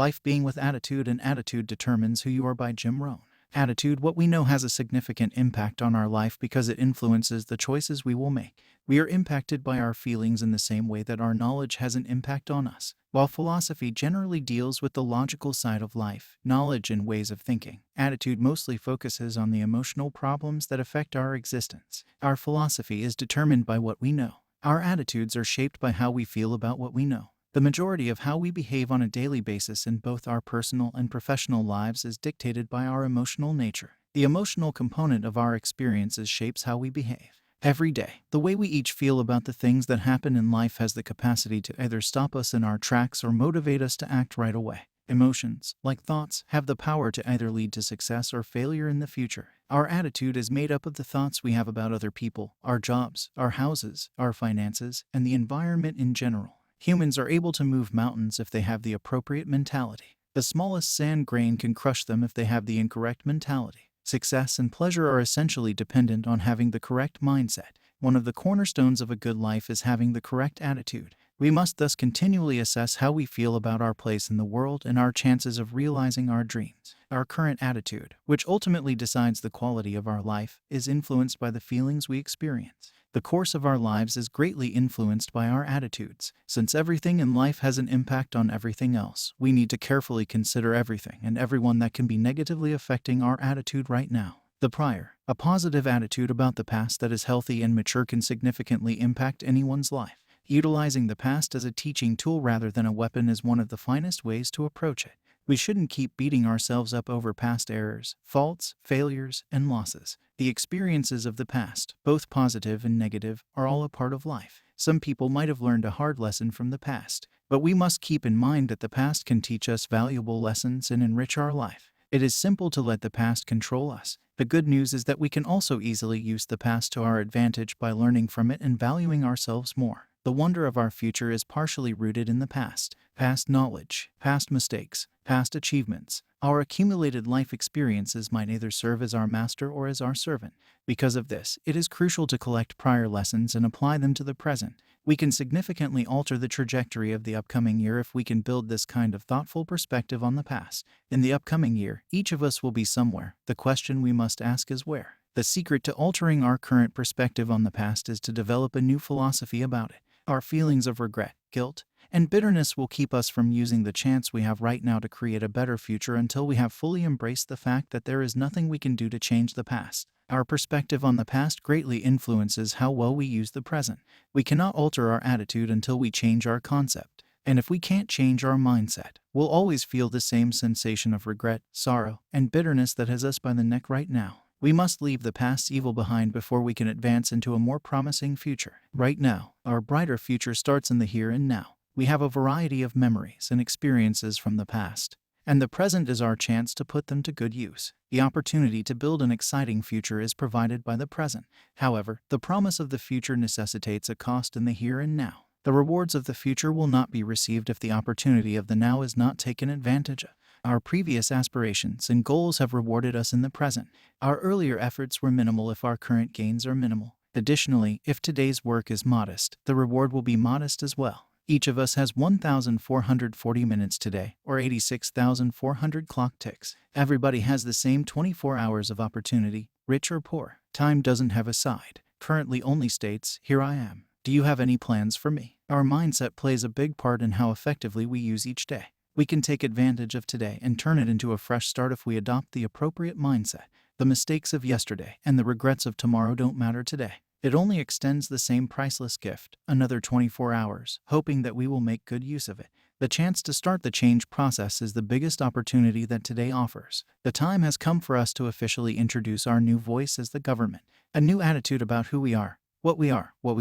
Life being with attitude, and attitude determines who you are by Rohn. Attitude, what we know, has a significant impact on our life because it influences the choices we will make. We are impacted by our feelings in the same way that our knowledge has an impact on us. While philosophy generally deals with the logical side of life, knowledge and ways of thinking, attitude mostly focuses on the emotional problems that affect our existence. Our philosophy is determined by what we know. Our attitudes are shaped by how we feel about what we know. The majority of how we behave on a daily basis in both our personal and professional lives is dictated by our emotional nature. The emotional component of our experiences shapes how we behave. Every day, the way we each feel about the things that happen in life has the capacity to either stop us in our tracks or motivate us to act right away. Emotions, like thoughts, have the power to either lead to success or failure in the future. Our attitude is made up of the thoughts we have about other people, our jobs, our houses, our finances, and the environment in general. Humans are able to move mountains if they have the appropriate mentality. The smallest sand grain can crush them if they have the incorrect mentality. Success and pleasure are essentially dependent on having the correct mindset. One of the cornerstones of a good life is having the correct attitude. We must thus continually assess how we feel about our place in the world and our chances of realizing our dreams. Our current attitude, which ultimately decides the quality of our life, is influenced by the feelings we experience. The course of our lives is greatly influenced by our attitudes. Since everything in life has an impact on everything else, we need to carefully consider everything and everyone that can be negatively affecting our attitude right now. The prior, a positive attitude about the past that is healthy and mature, can significantly impact anyone's life. Utilizing the past as a teaching tool rather than a weapon is one of the finest ways to approach it. We shouldn't keep beating ourselves up over past errors, faults, failures, and losses. The experiences of the past, both positive and negative, are all a part of life. Some people might have learned a hard lesson from the past, but we must keep in mind that the past can teach us valuable lessons and enrich our life. It is simple to let the past control us. The good news is that we can also easily use the past to our advantage by learning from it and valuing ourselves more. The wonder of our future is partially rooted in the past. Past knowledge, past mistakes, past achievements. Our accumulated life experiences might either serve as our master or as our servant. Because of this, it is crucial to collect prior lessons and apply them to the present. We can significantly alter the trajectory of the upcoming year if we can build this kind of thoughtful perspective on the past. In the upcoming year, each of us will be somewhere. The question we must ask is where. The secret to altering our current perspective on the past is to develop a new philosophy about it. Our feelings of regret, guilt, and bitterness will keep us from using the chance we have right now to create a better future until we have fully embraced the fact that there is nothing we can do to change the past. Our perspective on the past greatly influences how well we use the present. We cannot alter our attitude until we change our concept. And if we can't change our mindset, we'll always feel the same sensation of regret, sorrow, and bitterness that has us by the neck right now. We must leave the past's evil behind before we can advance into a more promising future. Right now, our brighter future starts in the here and now. We have a variety of memories and experiences from the past, and the present is our chance to put them to good use. The opportunity to build an exciting future is provided by the present. However, the promise of the future necessitates a cost in the here and now. The rewards of the future will not be received if the opportunity of the now is not taken advantage of. Our previous aspirations and goals have rewarded us in the present. Our earlier efforts were minimal if our current gains are minimal. Additionally, if today's work is modest, the reward will be modest as well. Each of us has 1,440 minutes today, or 86,400 clock ticks. Everybody has the same 24 hours of opportunity, rich or poor. Time doesn't have a side. Currently only states, here I am. Do you have any plans for me? Our mindset plays a big part in how effectively we use each day. We can take advantage of today and turn it into a fresh start if we adopt the appropriate mindset. The mistakes of yesterday and the regrets of tomorrow don't matter today. It only extends the same priceless gift, another 24 hours, hoping that we will make good use of it. The chance to start the change process is the biggest opportunity that today offers. The time has come for us to officially introduce our new voice as the government. A new attitude about who we are, what we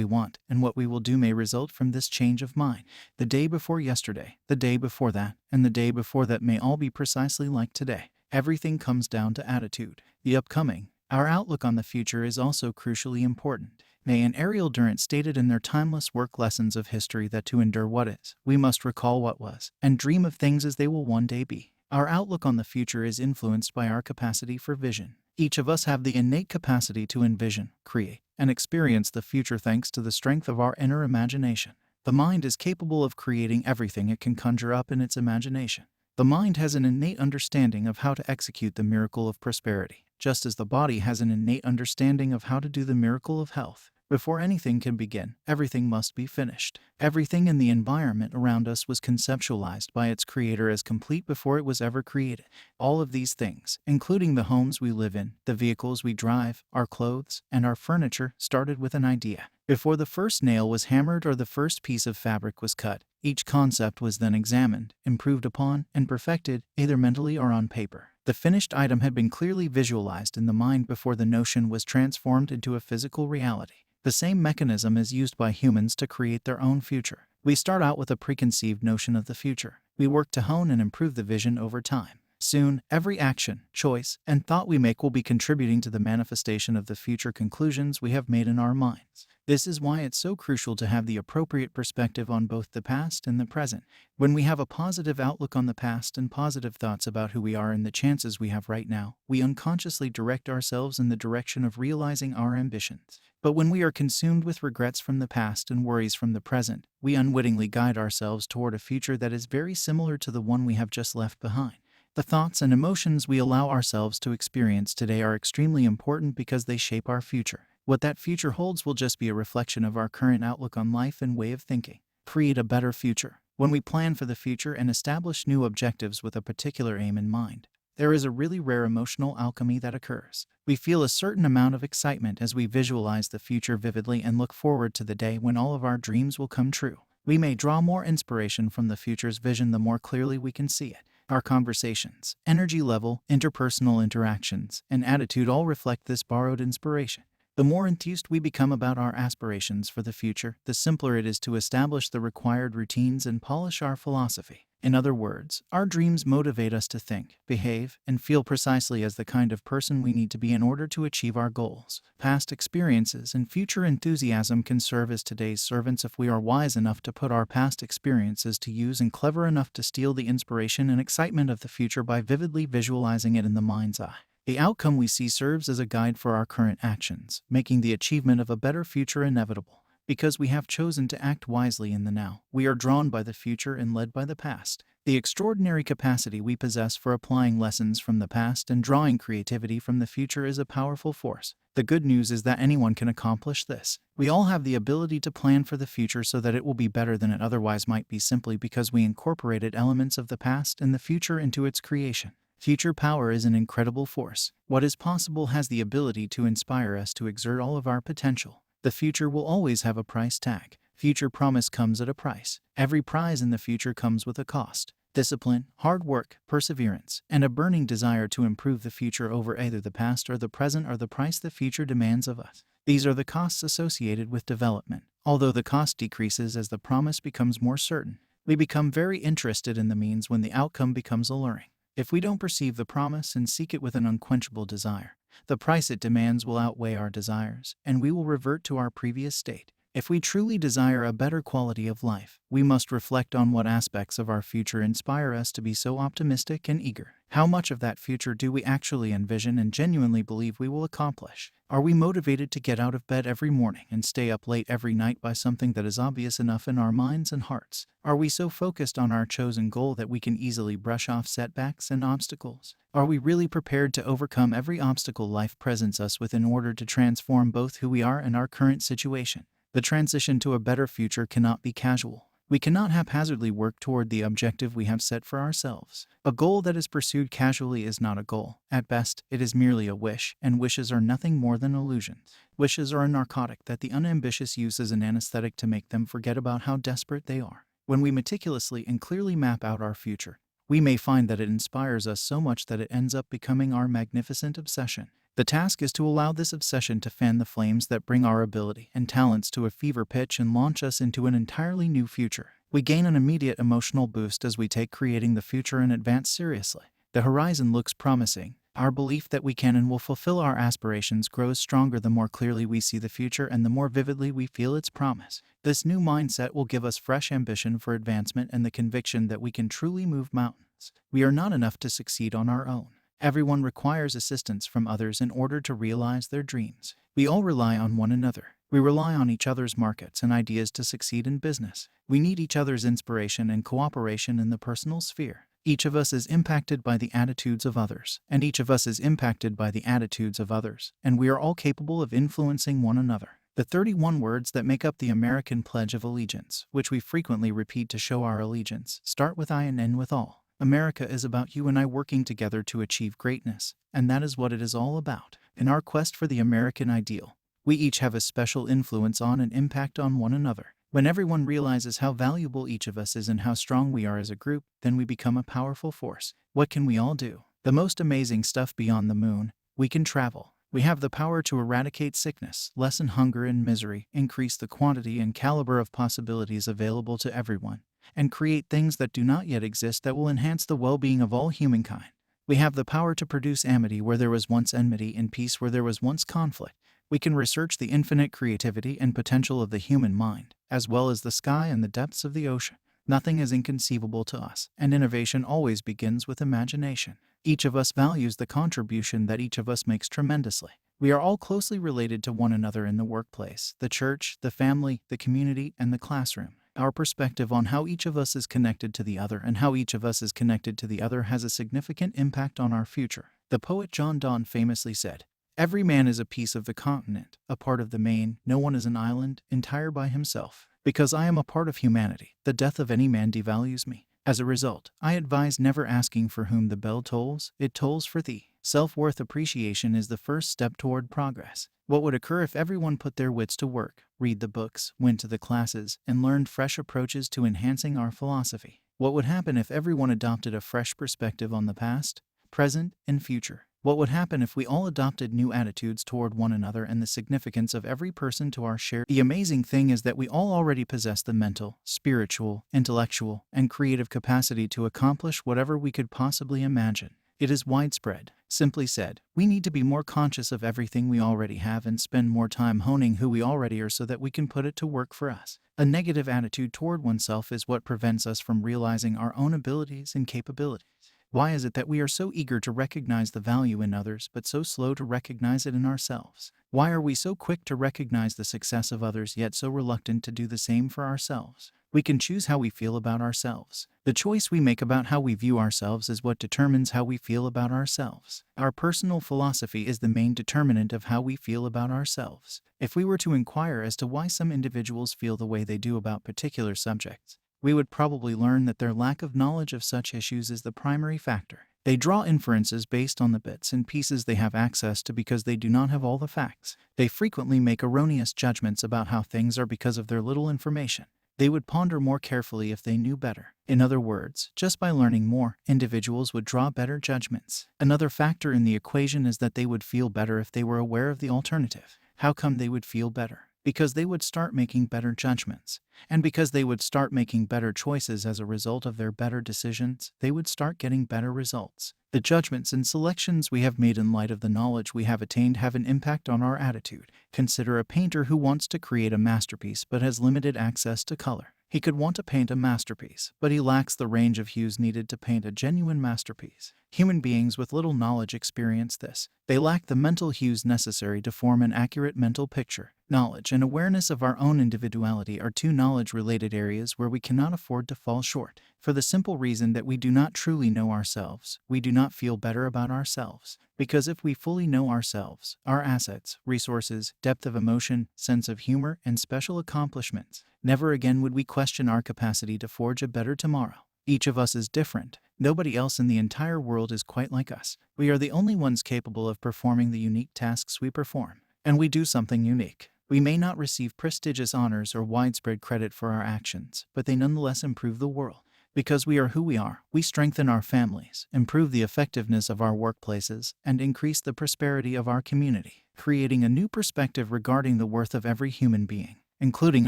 want, and what we will do may result from this change of mind. The day before yesterday, the day before that, and the day before that may all be precisely like today. Everything comes down to attitude. The upcoming, our outlook on the future is also crucially important. May and Ariel Durant stated in their timeless work Lessons of History that to endure what is, we must recall what was, and dream of things as they will one day be. Our outlook on the future is influenced by our capacity for vision. Each of us have the innate capacity to envision, create, and experience the future thanks to the strength of our inner imagination. The mind is capable of creating everything it can conjure up in its imagination. The mind has an innate understanding of how to execute the miracle of prosperity, just as the body has an innate understanding of how to do the miracle of health. Before anything can begin, everything must be finished. Everything in the environment around us was conceptualized by its creator as complete before it was ever created. All of these things, including the homes we live in, the vehicles we drive, our clothes, and our furniture, started with an idea. Before the first nail was hammered or the first piece of fabric was cut, each concept was then examined, improved upon, and perfected, either mentally or on paper. The finished item had been clearly visualized in the mind before the notion was transformed into a physical reality. The same mechanism is used by humans to create their own future. We start out with a preconceived notion of the future. We work to hone and improve the vision over time. Soon, every action, choice, and thought we make will be contributing to the manifestation of the future conclusions we have made in our minds. This is why it's so crucial to have the appropriate perspective on both the past and the present. When we have a positive outlook on the past and positive thoughts about who we are and the chances we have right now, we unconsciously direct ourselves in the direction of realizing our ambitions. But when we are consumed with regrets from the past and worries from the present, we unwittingly guide ourselves toward a future that is very similar to the one we have just left behind. The thoughts and emotions we allow ourselves to experience today are extremely important because they shape our future. What that future holds will just be a reflection of our current outlook on life and way of thinking. Create a better future. When we plan for the future and establish new objectives with a particular aim in mind, there is a really rare emotional alchemy that occurs. We feel a certain amount of excitement as we visualize the future vividly and look forward to the day when all of our dreams will come true. We may draw more inspiration from the future's vision the more clearly we can see it. Our conversations, energy level, interpersonal interactions, and attitude all reflect this borrowed inspiration. The more enthused we become about our aspirations for the future, the simpler it is to establish the required routines and polish our philosophy. In other words, our dreams motivate us to think, behave, and feel precisely as the kind of person we need to be in order to achieve our goals. Past experiences and future enthusiasm can serve as today's servants if we are wise enough to put our past experiences to use and clever enough to steal the inspiration and excitement of the future by vividly visualizing it in the mind's eye. The outcome we see serves as a guide for our current actions, making the achievement of a better future inevitable. Because we have chosen to act wisely in the now, we are drawn by the future and led by the past. The extraordinary capacity we possess for applying lessons from the past and drawing creativity from the future is a powerful force. The good news is that anyone can accomplish this. We all have the ability to plan for the future so that it will be better than it otherwise might be simply because we incorporated elements of the past and the future into its creation. Future power is an incredible force. What is possible has the ability to inspire us to exert all of our potential. The future will always have a price tag. Future promise comes at a price. Every prize in the future comes with a cost. Discipline, hard work, perseverance, and a burning desire to improve the future over either the past or the present are the price the future demands of us. These are the costs associated with development. Although the cost decreases as the promise becomes more certain, we become very interested in the means when the outcome becomes alluring. If we don't perceive the promise and seek it with an unquenchable desire, the price it demands will outweigh our desires, and we will revert to our previous state. If we truly desire a better quality of life, we must reflect on what aspects of our future inspire us to be so optimistic and eager. How much of that future do we actually envision and genuinely believe we will accomplish? Are we motivated to get out of bed every morning and stay up late every night by something that is obvious enough in our minds and hearts? Are we so focused on our chosen goal that we can easily brush off setbacks and obstacles? Are we really prepared to overcome every obstacle life presents us with in order to transform both who we are and our current situation? The transition to a better future cannot be casual. We cannot haphazardly work toward the objective we have set for ourselves. A goal that is pursued casually is not a goal. At best, it is merely a wish, and wishes are nothing more than illusions. Wishes are a narcotic that the unambitious use as an anesthetic to make them forget about how desperate they are. When we meticulously and clearly map out our future, we may find that it inspires us so much that it ends up becoming our magnificent obsession. The task is to allow this obsession to fan the flames that bring our ability and talents to a fever pitch and launch us into an entirely new future. We gain an immediate emotional boost as we take creating the future in advance seriously. The horizon looks promising. Our belief that we can and will fulfill our aspirations grows stronger the more clearly we see the future and the more vividly we feel its promise. This new mindset will give us fresh ambition for advancement and the conviction that we can truly move mountains. We are not enough to succeed on our own. Everyone requires assistance from others in order to realize their dreams. We all rely on one another. We rely on each other's markets and ideas to succeed in business. We need each other's inspiration and cooperation in the personal sphere. Each of us is impacted by the attitudes of others, and each of us is impacted by the attitudes of others, and we are all capable of influencing one another. The 31 words that make up the American Pledge of Allegiance, which we frequently repeat to show our allegiance, start with I and end with all. America is about you and I working together to achieve greatness, and that is what it is all about. In our quest for the American ideal, we each have a special influence on and impact on one another. When everyone realizes how valuable each of us is and how strong we are as a group, then we become a powerful force. What can we all do? The most amazing stuff beyond the moon. We can travel. We have the power to eradicate sickness, lessen hunger and misery, increase the quantity and caliber of possibilities available to everyone, and create things that do not yet exist that will enhance the well-being of all humankind. We have the power to produce amity where there was once enmity and peace where there was once conflict. We can research the infinite creativity and potential of the human mind, as well as the sky and the depths of the ocean. Nothing is inconceivable to us, and innovation always begins with imagination. Each of us values the contribution that each of us makes tremendously. We are all closely related to one another in the workplace, the church, the family, the community, and the classroom. Our perspective on how each of us is connected to the other and how each of us is connected to the other has a significant impact on our future. The poet John Donne famously said, "Every man is a piece of the continent, a part of the main. No one is an island, entire by himself. Because I am a part of humanity, the death of any man devalues me. As a result, I advise never asking for whom the bell tolls, it tolls for thee." Self-worth appreciation is the first step toward progress. What would occur if everyone put their wits to work, read the books, went to the classes, and learned fresh approaches to enhancing our philosophy? What would happen if everyone adopted a fresh perspective on the past, present, and future? What would happen if we all adopted new attitudes toward one another and the significance of every person to our share? The amazing thing is that we all already possess the mental, spiritual, intellectual, and creative capacity to accomplish whatever we could possibly imagine. It is widespread. Simply said, we need to be more conscious of everything we already have and spend more time honing who we already are so that we can put it to work for us. A negative attitude toward oneself is what prevents us from realizing our own abilities and capabilities. Why is it that we are so eager to recognize the value in others but so slow to recognize it in ourselves? Why are we so quick to recognize the success of others yet so reluctant to do the same for ourselves? We can choose how we feel about ourselves. The choice we make about how we view ourselves is what determines how we feel about ourselves. Our personal philosophy is the main determinant of how we feel about ourselves. If we were to inquire as to why some individuals feel the way they do about particular subjects, we would probably learn that their lack of knowledge of such issues is the primary factor. They draw inferences based on the bits and pieces they have access to because they do not have all the facts. They frequently make erroneous judgments about how things are because of their little information. They would ponder more carefully if they knew better. In other words, just by learning more, individuals would draw better judgments. Another factor in the equation is that they would feel better if they were aware of the alternative. How come they would feel better? Because they would start making better judgments. And because they would start making better choices as a result of their better decisions, they would start getting better results. The judgments and selections we have made in light of the knowledge we have attained have an impact on our attitude. Consider a painter who wants to create a masterpiece but has limited access to color. He could want to paint a masterpiece, but he lacks the range of hues needed to paint a genuine masterpiece. Human beings with little knowledge experience this. They lack the mental hues necessary to form an accurate mental picture. Knowledge and awareness of our own individuality are two knowledge-related areas where we cannot afford to fall short. For the simple reason that we do not truly know ourselves, we do not feel better about ourselves. Because if we fully know ourselves, our assets, resources, depth of emotion, sense of humor, and special accomplishments, never again would we question our capacity to forge a better tomorrow. Each of us is different. Nobody else in the entire world is quite like us. We are the only ones capable of performing the unique tasks we perform. And we do something unique. We may not receive prestigious honors or widespread credit for our actions, but they nonetheless improve the world. Because we are who we are, we strengthen our families, improve the effectiveness of our workplaces, and increase the prosperity of our community. Creating a new perspective regarding the worth of every human being, including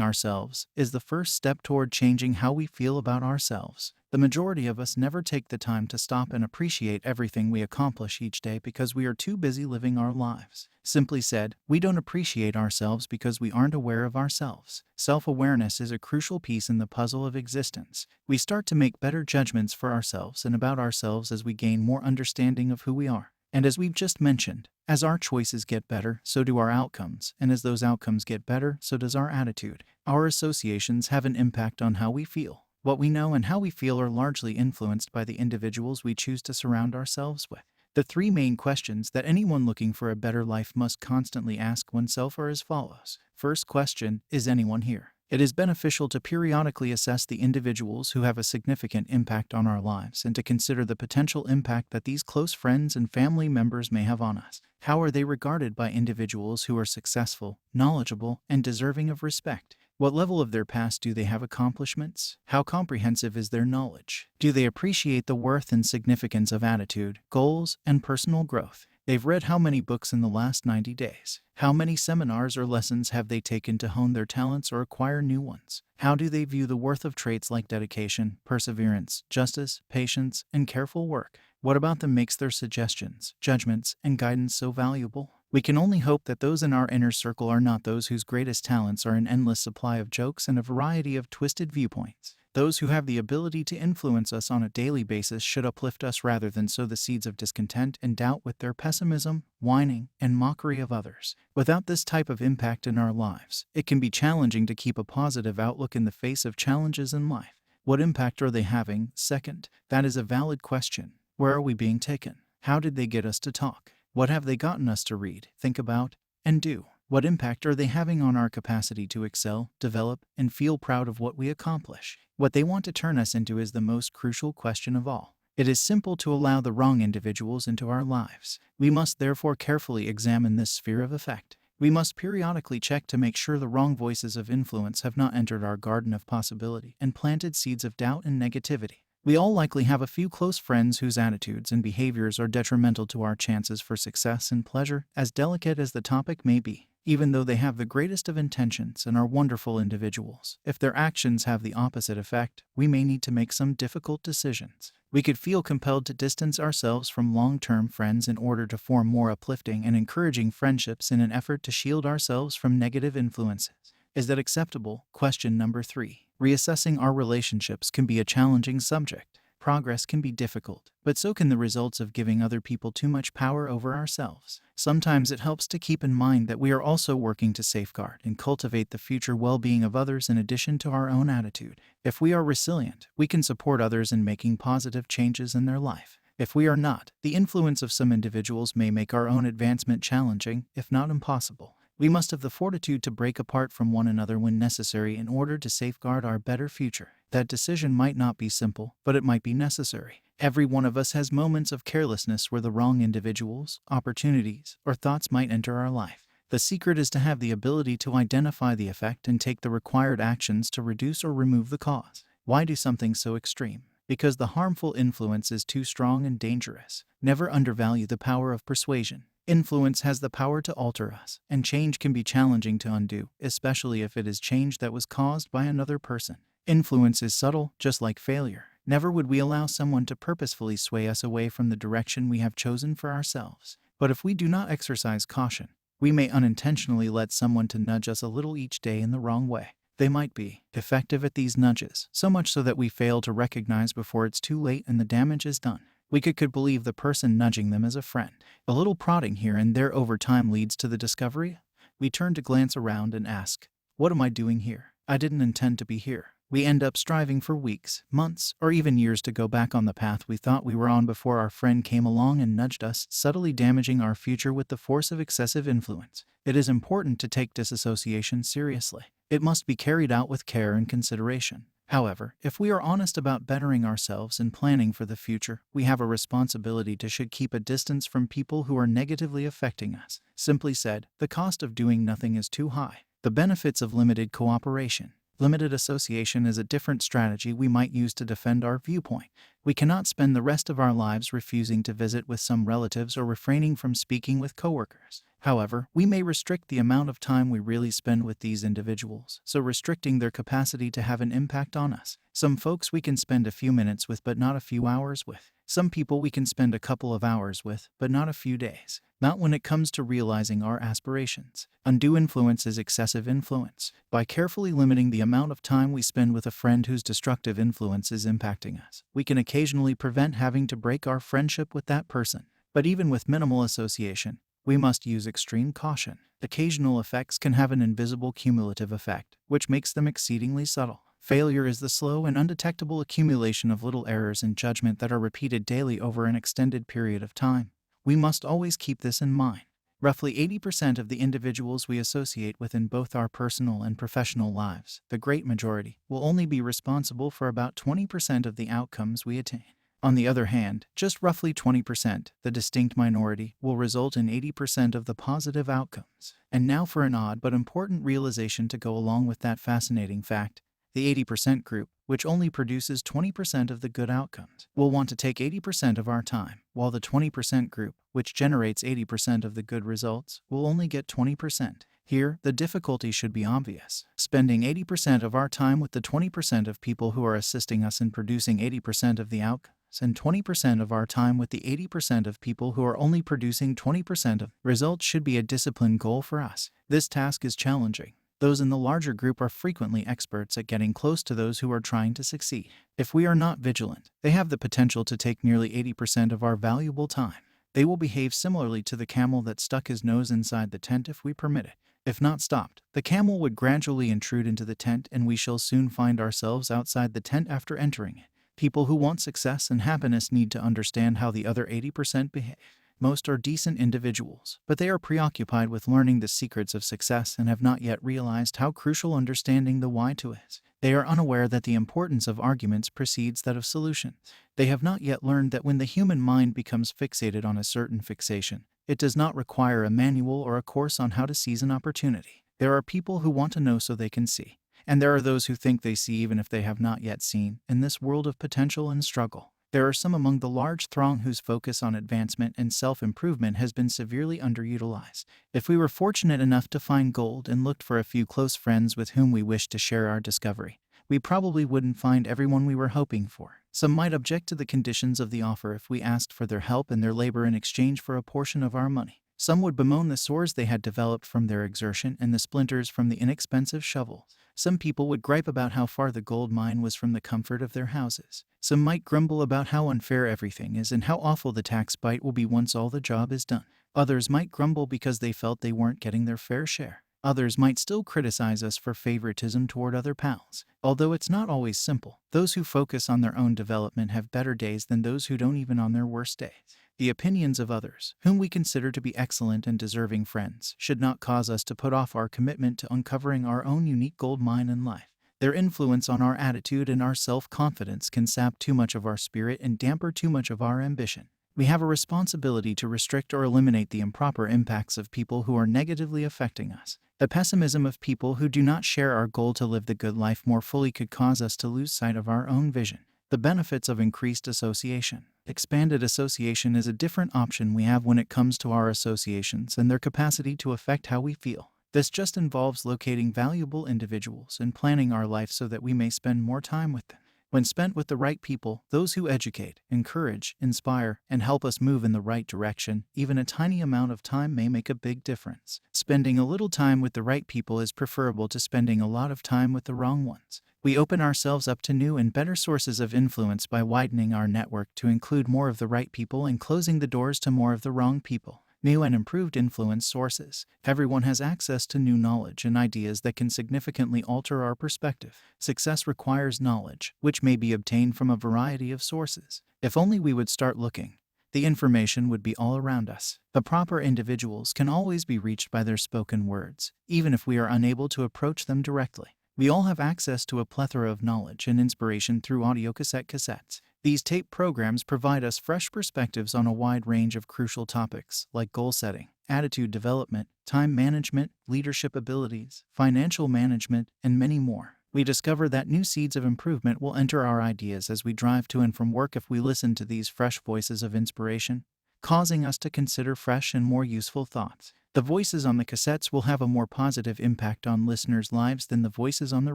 ourselves, is the first step toward changing how we feel about ourselves. The majority of us never take the time to stop and appreciate everything we accomplish each day because we are too busy living our lives. Simply said, we don't appreciate ourselves because we aren't aware of ourselves. Self-awareness is a crucial piece in the puzzle of existence. We start to make better judgments for ourselves and about ourselves as we gain more understanding of who we are. And as we've just mentioned, as our choices get better, so do our outcomes, and as those outcomes get better, so does our attitude. Our associations have an impact on how we feel. What we know and how we feel are largely influenced by the individuals we choose to surround ourselves with. The three main questions that anyone looking for a better life must constantly ask oneself are as follows. First question, is anyone here? It is beneficial to periodically assess the individuals who have a significant impact on our lives and to consider the potential impact that these close friends and family members may have on us. How are they regarded by individuals who are successful, knowledgeable, and deserving of respect? What level of their past do they have accomplishments? How comprehensive is their knowledge? Do they appreciate the worth and significance of attitude, goals, and personal growth? They've read how many books in the last 90 days? How many seminars or lessons have they taken to hone their talents or acquire new ones? How do they view the worth of traits like dedication, perseverance, justice, patience, and careful work? What about them makes their suggestions, judgments, and guidance so valuable? We can only hope that those in our inner circle are not those whose greatest talents are an endless supply of jokes and a variety of twisted viewpoints. Those who have the ability to influence us on a daily basis should uplift us rather than sow the seeds of discontent and doubt with their pessimism, whining, and mockery of others. Without this type of impact in our lives, it can be challenging to keep a positive outlook in the face of challenges in life. What impact are they having? Second, that is a valid question. Where are we being taken? How did they get us to talk? What have they gotten us to read, think about, and do? What impact are they having on our capacity to excel, develop, and feel proud of what we accomplish? What they want to turn us into is the most crucial question of all. It is simple to allow the wrong individuals into our lives. We must therefore carefully examine this sphere of effect. We must periodically check to make sure the wrong voices of influence have not entered our garden of possibility and planted seeds of doubt and negativity. We all likely have a few close friends whose attitudes and behaviors are detrimental to our chances for success and pleasure, as delicate as the topic may be. Even though they have the greatest of intentions and are wonderful individuals, if their actions have the opposite effect, we may need to make some difficult decisions. We could feel compelled to distance ourselves from long-term friends in order to form more uplifting and encouraging friendships in an effort to shield ourselves from negative influences. Is that acceptable? Question number 3. Reassessing our relationships can be a challenging subject. Progress can be difficult, but so can the results of giving other people too much power over ourselves. Sometimes it helps to keep in mind that we are also working to safeguard and cultivate the future well-being of others in addition to our own attitude. If we are resilient, we can support others in making positive changes in their life. If we are not, the influence of some individuals may make our own advancement challenging, if not impossible. We must have the fortitude to break apart from one another when necessary in order to safeguard our better future. That decision might not be simple, but it might be necessary. Every one of us has moments of carelessness where the wrong individuals, opportunities, or thoughts might enter our life. The secret is to have the ability to identify the effect and take the required actions to reduce or remove the cause. Why do something so extreme? Because the harmful influence is too strong and dangerous. Never undervalue the power of persuasion. Influence has the power to alter us, and change can be challenging to undo, especially if it is change that was caused by another person. Influence is subtle, just like failure. Never would we allow someone to purposefully sway us away from the direction we have chosen for ourselves. But if we do not exercise caution, we may unintentionally let someone to nudge us a little each day in the wrong way. They might be effective at these nudges, so much so that we fail to recognize before it's too late and the damage is done. We could believe the person nudging them as a friend. A little prodding here and there over time leads to the discovery. We turn to glance around and ask, what am I doing here? I didn't intend to be here. We end up striving for weeks, months, or even years to go back on the path we thought we were on before our friend came along and nudged us, subtly damaging our future with the force of excessive influence. It is important to take disassociation seriously. It must be carried out with care and consideration. However, if we are honest about bettering ourselves and planning for the future, we have a responsibility to should keep a distance from people who are negatively affecting us. Simply said, the cost of doing nothing is too high. The benefits of limited cooperation. Limited association is a different strategy we might use to defend our viewpoint. We cannot spend the rest of our lives refusing to visit with some relatives or refraining from speaking with coworkers. However, we may restrict the amount of time we really spend with these individuals, so restricting their capacity to have an impact on us. Some folks we can spend a few minutes with but not a few hours with. Some people we can spend a couple of hours with, but not a few days. Not when it comes to realizing our aspirations. Undue influence is excessive influence. By carefully limiting the amount of time we spend with a friend whose destructive influence is impacting us, we can occasionally prevent having to break our friendship with that person. But even with minimal association, we must use extreme caution. Occasional effects can have an invisible cumulative effect, which makes them exceedingly subtle. Failure is the slow and undetectable accumulation of little errors in judgment that are repeated daily over an extended period of time. We must always keep this in mind. Roughly 80% of the individuals we associate with in both our personal and professional lives, the great majority, will only be responsible for about 20% of the outcomes we attain. On the other hand, just roughly 20%, the distinct minority, will result in 80% of the positive outcomes. And now for an odd but important realization to go along with that fascinating fact. The 80% group, which only produces 20% of the good outcomes, will want to take 80% of our time, while the 20% group, which generates 80% of the good results, will only get 20%. Here, the difficulty should be obvious. Spending 80% of our time with the 20% of people who are assisting us in producing 80% of the outcomes, and 20% of our time with the 80% of people who are only producing 20% of results should be a disciplined goal for us. This task is challenging. Those in the larger group are frequently experts at getting close to those who are trying to succeed. If we are not vigilant, they have the potential to take nearly 80% of our valuable time. They will behave similarly to the camel that stuck his nose inside the tent if we permit it. If not stopped, the camel would gradually intrude into the tent and we shall soon find ourselves outside the tent after entering it. People who want success and happiness need to understand how the other 80% behave. Most are decent individuals, but they are preoccupied with learning the secrets of success and have not yet realized how crucial understanding the why to is. They are unaware that the importance of arguments precedes that of solutions. They have not yet learned that when the human mind becomes fixated on a certain fixation, it does not require a manual or a course on how to seize an opportunity. There are people who want to know so they can see, and there are those who think they see even if they have not yet seen, in this world of potential and struggle. There are some among the large throng whose focus on advancement and self-improvement has been severely underutilized. If we were fortunate enough to find gold and looked for a few close friends with whom we wished to share our discovery, we probably wouldn't find everyone we were hoping for. Some might object to the conditions of the offer if we asked for their help and their labor in exchange for a portion of our money. Some would bemoan the sores they had developed from their exertion and the splinters from the inexpensive shovels. Some people would gripe about how far the gold mine was from the comfort of their houses. Some might grumble about how unfair everything is and how awful the tax bite will be once all the job is done. Others might grumble because they felt they weren't getting their fair share. Others might still criticize us for favoritism toward other pals. Although it's not always simple, those who focus on their own development have better days than those who don't even on their worst days. The opinions of others, whom we consider to be excellent and deserving friends, should not cause us to put off our commitment to uncovering our own unique gold mine in life. Their influence on our attitude and our self-confidence can sap too much of our spirit and damper too much of our ambition. We have a responsibility to restrict or eliminate the improper impacts of people who are negatively affecting us. The pessimism of people who do not share our goal to live the good life more fully could cause us to lose sight of our own vision. The benefits of increased association. Expanded association is a different option we have when it comes to our associations and their capacity to affect how we feel. This just involves locating valuable individuals and planning our life so that we may spend more time with them. When spent with the right people, those who educate, encourage, inspire, and help us move in the right direction, even a tiny amount of time may make a big difference. Spending a little time with the right people is preferable to spending a lot of time with the wrong ones. We open ourselves up to new and better sources of influence by widening our network to include more of the right people and closing the doors to more of the wrong people. New and improved influence sources. Everyone has access to new knowledge and ideas that can significantly alter our perspective. Success requires knowledge, which may be obtained from a variety of sources. If only we would start looking, the information would be all around us. The proper individuals can always be reached by their spoken words, even if we are unable to approach them directly. We all have access to a plethora of knowledge and inspiration through audiocassette cassettes. These tape programs provide us fresh perspectives on a wide range of crucial topics like goal setting, attitude development, time management, leadership abilities, financial management, and many more. We discover that new seeds of improvement will enter our ideas as we drive to and from work if we listen to these fresh voices of inspiration, causing us to consider fresh and more useful thoughts. The voices on the cassettes will have a more positive impact on listeners' lives than the voices on the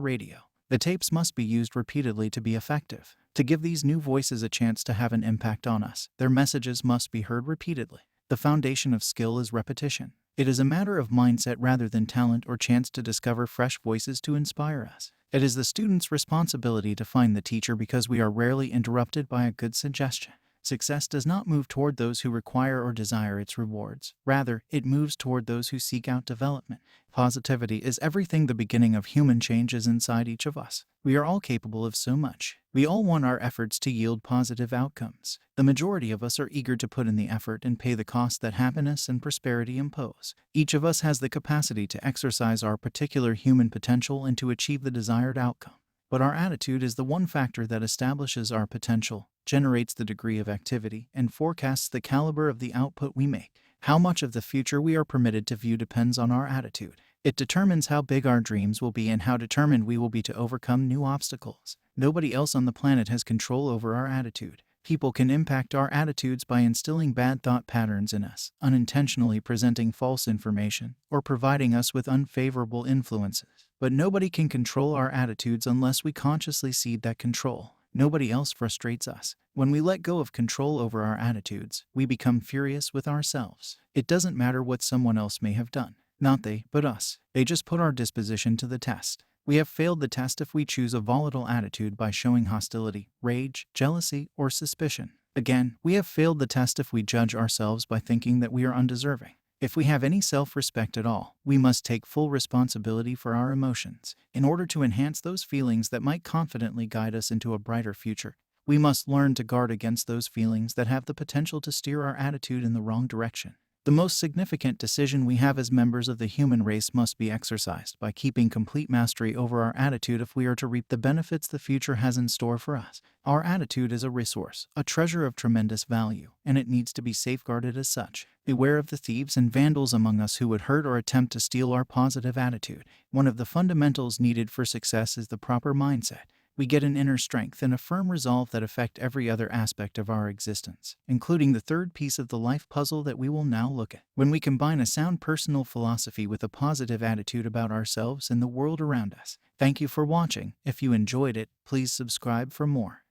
radio. The tapes must be used repeatedly to be effective. To give these new voices a chance to have an impact on us, their messages must be heard repeatedly. The foundation of skill is repetition. It is a matter of mindset rather than talent or chance to discover fresh voices to inspire us. It is the student's responsibility to find the teacher because we are rarely interrupted by a good suggestion. Success does not move toward those who require or desire its rewards. Rather, it moves toward those who seek out development. Positivity is everything. The beginning of human change is inside each of us. We are all capable of so much. We all want our efforts to yield positive outcomes. The majority of us are eager to put in the effort and pay the cost that happiness and prosperity impose. Each of us has the capacity to exercise our particular human potential and to achieve the desired outcome. But our attitude is the one factor that establishes our potential, generates the degree of activity, and forecasts the caliber of the output we make. How much of the future we are permitted to view depends on our attitude. It determines how big our dreams will be and how determined we will be to overcome new obstacles. Nobody else on the planet has control over our attitude. People can impact our attitudes by instilling bad thought patterns in us, unintentionally presenting false information, or providing us with unfavorable influences. But nobody can control our attitudes unless we consciously cede that control. Nobody else frustrates us. When we let go of control over our attitudes, we become furious with ourselves. It doesn't matter what someone else may have done. Not they, but us. They just put our disposition to the test. We have failed the test if we choose a volatile attitude by showing hostility, rage, jealousy, or suspicion. Again, we have failed the test if we judge ourselves by thinking that we are undeserving. If we have any self-respect at all, we must take full responsibility for our emotions. In order to enhance those feelings that might confidently guide us into a brighter future, we must learn to guard against those feelings that have the potential to steer our attitude in the wrong direction. The most significant decision we have as members of the human race must be exercised by keeping complete mastery over our attitude if we are to reap the benefits the future has in store for us. Our attitude is a resource, a treasure of tremendous value, and it needs to be safeguarded as such. Beware of the thieves and vandals among us who would hurt or attempt to steal our positive attitude. One of the fundamentals needed for success is the proper mindset. We get an inner strength and a firm resolve that affect every other aspect of our existence, including the third piece of the life puzzle that we will now look at. When we combine a sound personal philosophy with a positive attitude about ourselves and the world around us. Thank you for watching. If you enjoyed it, please subscribe for more.